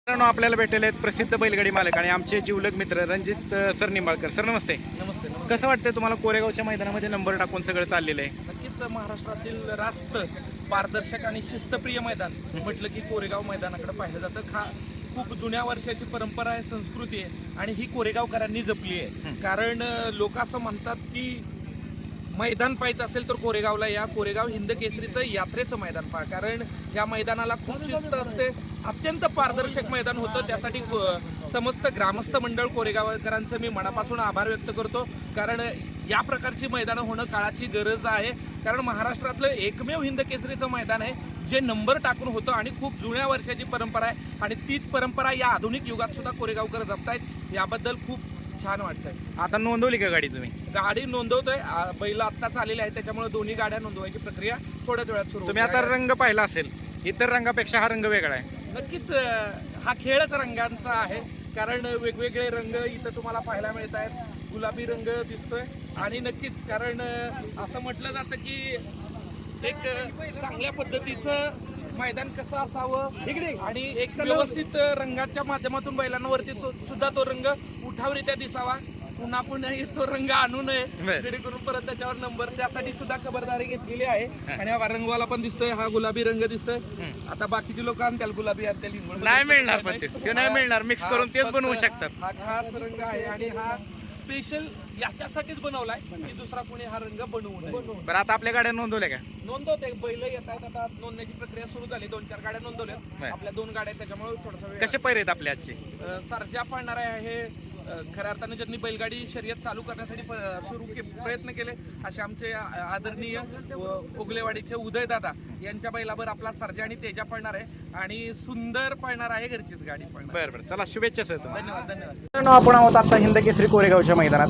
मित्रांनो, आपल्याला भेटलेले आहेत प्रसिद्ध बैलगाडी मालक आणि आमचे जिवलग मित्र रणजित सर निंबाळकर. सर नमस्ते. नमस्ते. कसं वाटतंय तुम्हाला कोरेगावच्या मैदानामध्ये नंबर टाकून सगळं चाललेलं आहे? नक्कीच महाराष्ट्रातील रास्त पारदर्शक आणि शिस्तप्रिय मैदान म्हटलं की कोरेगाव मैदानाकडे पाहिलं जातं. खूप जुन्या वर्षाची परंपरा आहे, संस्कृती आहे आणि ही कोरेगावकरांनी जपली आहे. कारण लोक असं म्हणतात की मैदान पाहायचं असेल तर कोरेगावला या. कोरेगाव हिंद केसरीचं यात्रेचं मैदान पहा, कारण या मैदानाला खूप शिस्त असते. अत्यंत पारदर्शक मैदान होतं. त्यासाठी समस्त ग्रामस्थ मंडळ कोरेगावकरांचं मी मनापासून आभार व्यक्त करतो. कारण या प्रकारची मैदानं होणं काळाची गरज आहे. कारण महाराष्ट्रातलं एकमेव हिंद केसरीचं मैदान आहे जे नंबर टाकून होतं आणि खूप जुन्या वर्षाची परंपरा आहे आणि तीच परंपरा या आधुनिक युगात सुद्धा कोरेगावकर जपतायत. याबद्दल खूप छान वाटतंय. आता नोंदवली का गाडी तुम्ही? गाडी नोंदवतोय. बैल आत्ताच आलेले आहे, त्याच्यामुळे दोन्ही गाड्या नोंदवायची प्रक्रिया थोड्याच वेळात सुरू. तुम्ही आता रंग पाहिला असेल, इतर रंगापेक्षा हा रंग वेगळा आहे. नक्कीच हा खेळच रंगांचा आहे. कारण वेगवेगळे रंग इथं तुम्हाला पाहायला मिळत आहेत. गुलाबी रंग दिसतोय आणि नक्कीच कारण असं म्हटलं जातं की एक चांगल्या पद्धतीचं मैदान कसं असावं आणि एक व्यवस्थित रंगाच्या माध्यमातून बैलांवरती सुद्धा तो रंग उठावरीत्या दिसावा. पुन्हा पुन्हा तो रंग आणू नये जेणेकरून परत त्याच्यावर नंबर, त्यासाठी सुद्धा खबरदारी घेतलेली आहे. आणि हा रंगवाला पण दिसतोय, हा गुलाबी रंग दिसतोय. आता बाकीचे लोक आणतील गुलाबी, आणतील हिरवळ, नाही मिळणार, पण ते नाही मिळणार. मिक्स करून तेच बनवू शकतात. हा खास रंग आहे आणि हा स्पेशल याच्यासाठीच बनवलाय की दुसरा कोणी हा रंग बनवू नये. बरं, आता आपल्या गाड्या नोंदवल्या का? नोंदवते, बैल येत आहेत. आता नोंदण्याची प्रक्रिया सुरू झाली. 2-4 गाड्या नोंदवल्या. आपल्या 2 गाड्या, त्याच्यामुळे थोडासा वेळ. कसे पैरे आहेत आपले आजचे? सर्जा पाळणार आहे. खऱ्या अर्थाने ज्यांनी बैलगाडी शर्यत चालू करण्यासाठी प्रयत्न केले असे आमचे आदरणीय ओगलेवाडीचे उदयदादा यांच्या बैलावर आपला सर्जा आणि तेजा पळणार आहे आणि सुंदर पळणार आहे. घरचीच गाडी पळणार. बरं बरं, चला शुभेच्छा सर. धन्यवाद. मित्रांनो, आपण आहोत आता हिंद केसरी कोरेगावच्या मैदानात.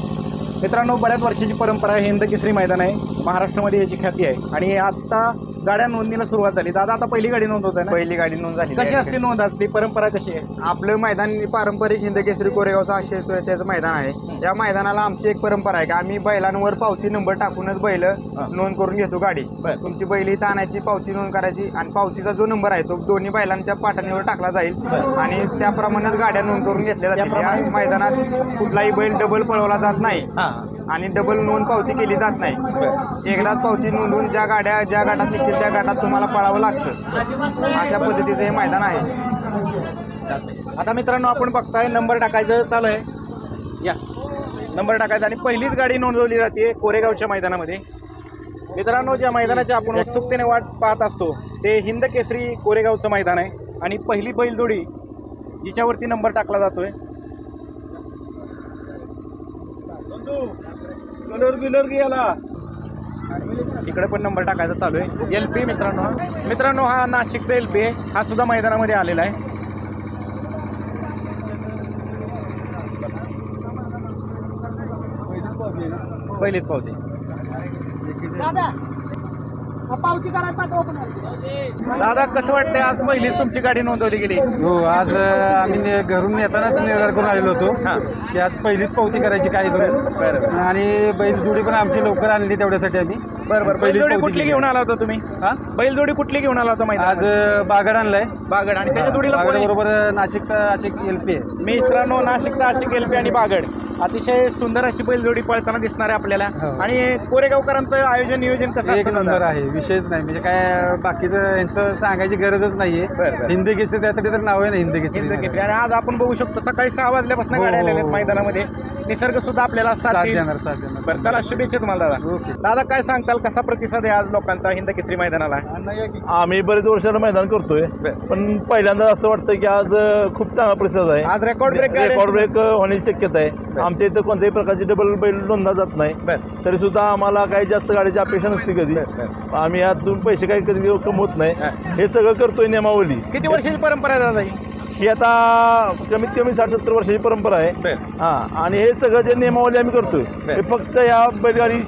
मित्रांनो, बऱ्याच वर्षाची परंपरा आहे. हिंद केसरी मैदान आहे, महाराष्ट्रामध्ये याची ख्याती आहे आणि आता गाड्या नोंदणीला सुरुवात झाली. दादा, आता पहिली गाडी नोंद होत आहे ना? पहिली गाडी नोंद झाली. कशी असते नोंद? असते परंपरा कशी आहे? आपलं मैदान पारंपरिक हिंद केसरी कोरेगावचं 800 मैदान आहे. या मैदानाला आमची एक परंपरा आहे की आम्ही बैलांवर पावती नंबर टाकूनच बैल नोंद करून घेतो. गाडी तुमची बैल इथं आणायची, पावती नोंद करायची आणि पावतीचा जो नंबर आहे तो दोन्ही बैलांच्या पाठाणीवर टाकला जाईल आणि त्याप्रमाणेच गाड्या नोंद करून घेतल्या जातील. या मैदानात कुठलाही बैल डबल पळवला जात नाही आणि डबल नोंद पावती केली जात नाही. एकदाच पावती नोंदवून ज्या गाठात निघतील त्या गाठात तुम्हाला पळावं लागतं. अशा पद्धतीचं हे मैदान आहे. आता मित्रांनो, आपण बघताय नंबर टाकायचं चालू आहे. या नंबर टाकायचा आणि पहिलीच गाडी नोंदवली जाते कोरेगावच्या मैदानामध्ये. मित्रांनो, ज्या मैदानाची आपण उत्सुकतेने वाट पाहत असतो ते हिंद केसरी कोरेगावचं मैदान आहे आणि पहिली बैलजोडी जिच्यावरती नंबर टाकला जातोय. इकडे पण नंबर टाकायचा चालू आहे. LP मित्रांनो, हा नाशिकचा LP आहे. हा सुद्धा मैदानामध्ये आलेला आहे. पहिलीच पावती. दादा, कसं वाटतंय आज पहिलीच तुमची गाडी नोंदवली गेली? हो, आज आम्ही घरून येतानाच निर्धार करून आलेलो होतो की आज पहिलीच पावती करायची काय करून. आणि बैलजोडी पण आमची लवकर आणली तेवढ्यासाठी आम्ही. बरोबर. बैलजोडी कुठली घेऊन आला होता तुम्ही? बैलजोडी कुठली घेऊन आला होता? आज बागड आणलाय. बागड. आणि त्याच्या जोडीला बरोबर नाशिक LP आहे. मित्रांनो, नाशिकचा आशिक LP आणि बागड अतिशय सुंदर अशी बैलजोडी पळताना दिसणार आहे आपल्याला. आणि कोरेगावकरांचं आयोजन नियोजन कसं? एक नंबर आहे, विषयच नाही. म्हणजे काय बाकीचं यांचं सांगायची गरजच नाहीये. हिंद केसरी त्यासाठी तर नाव आहे ना हिंद केसरी. आणि आज आपण बघू शकतो सकाळी 6 वाजल्यापासून गाड्या आलेल्या आहेत मैदानामध्ये. निसर्ग सुद्धा आपल्याला साथ देणार. बरं, चला शुभेच्छा तुम्हाला दादा. ओके दादा, काय सांगताल, कसा प्रतिसाद आहे आज लोकांचा हिंद केसरी मैदानाला? आम्ही बरेच वर्षाला मैदान करतोय, पण पहिल्यांदा असं वाटतं की आज खूप चांगला प्रतिसाद आहे. आज रेकॉर्ड ब्रेक होण्याची शक्यता आहे. आमच्या इथं कोणत्याही प्रकारची डबल बैल नोंदला जात नाही. तरी सुद्धा आम्हाला काही जास्त गाडीची अपेक्षा नसते कधी. आम्ही यातून पैसे काही कधी कमवत नाही. हे सगळं करतोय नियमावली. किती वर्षाची परंपरा आहे दादा ही? आता कमीत कमी 60-70 वर्षाची परंपरा आहे. आणि हे सगळं जे नियमावली आम्ही करतोय हे फक्त या बैलगाडी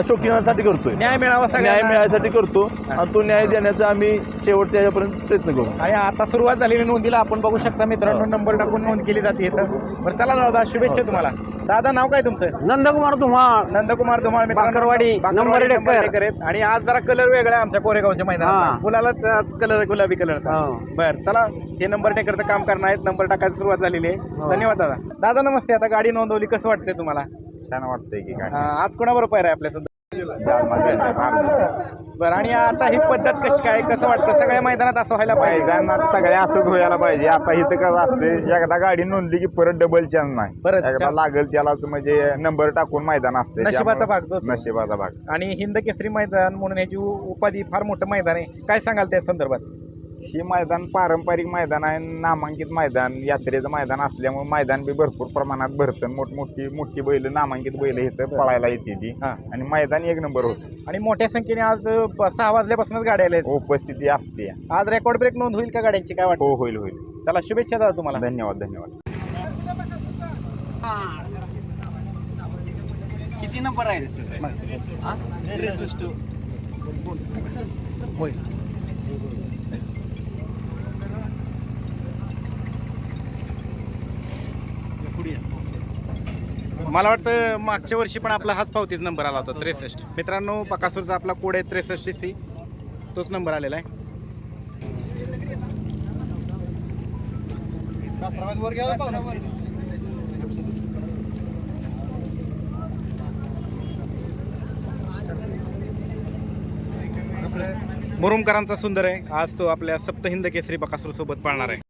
शौकीनांसाठी करतोय. न्याय मिळावा, न्याय मिळायसाठी करतो आणि तो न्याय देण्याचा आम्ही शेवटच्या यापर्यंत प्रयत्न करू. आणि आता सुरुवात झालेली नोंदीला आपण बघू शकता मित्रांनो, नंबर टाकून नोंद केली जाते. बरं, चला दादा, शुभेच्छा तुम्हाला. दादा नाव काय तुमचं? नंदकुमार धुमाळ, नंदकुमार धुमाळ मित्रांनो. बाकरवाडी, नंबर डेक्कर. आहेत. आणि आज जरा कलर वेगळा आहे आमच्या कोरेगावच्या मैदानात. हा. गुलालाच कलर गुलाबी कलरचा. बर चला, हे नंबर टेकरचं काम करणार आहेत. नंबर टाकायची सुरुवात झालेली आहे. धन्यवाद दादा. दादा नमस्ते. आता गाडी नोंदवली, कसं वाटतंय तुम्हाला? छान वाटतंय की काय आज कोणाबरोबर आहे आपल्या सुद्धा? बरं, आणि आता ही पद्धत कशी काय, कसं वाटतं? सगळ्या मैदानात असं व्हायला पाहिजे. मैदानात सगळ्या असंच व्हायला पाहिजे. आता इथं कसं असते, एकदा गाडी नोंदली की परत डबल चान्स नाही. परत एकदा chance. लागेल त्यालाच म्हणजे नंबर टाकून मैदान असते. नशिबाचा त्यामुळं- भाग जो तो. नशिबाचा भाग. आणि हिंद केसरी मैदान म्हणून याची उपाधी फार मोठं मैदान आहे. काय सांगाल त्या संदर्भात? हे मैदान पारंपरिक मैदान आहे, नामांकित मैदान, यात्रेचं मैदान असल्यामुळे मैदान बी भरपूर प्रमाणात भरतं. मोठी बैल, नामांकित बैल इथं पळायला येते ती. हा. आणि मैदान एक नंबर होतं. आणि मोठ्या संख्येने आज 6 वाजल्यापासूनच गाड्या आल्या आहेत. उपस्थिती असते. आज रेकॉर्ड ब्रेक नोंद होईल का गाड्यांची, काय वाटतं? हो, होईल होईल. चला, शुभेच्छा दादा तुम्हाला. धन्यवाद धन्यवाद. किती नंबर आहे? मला वाटतं मागच्या वर्षी पण आपला हाच पावतीच नंबर आला होता, 63. मित्रांनो, बकासूरचा आपला कोड आहे 63C, तोच नंबर आलेला आहे. मुरुमकरांचा सुंदर आहे. आज तो आपल्या सप्त हिंद केसरी बकासूर सोबत पाळणार आहे.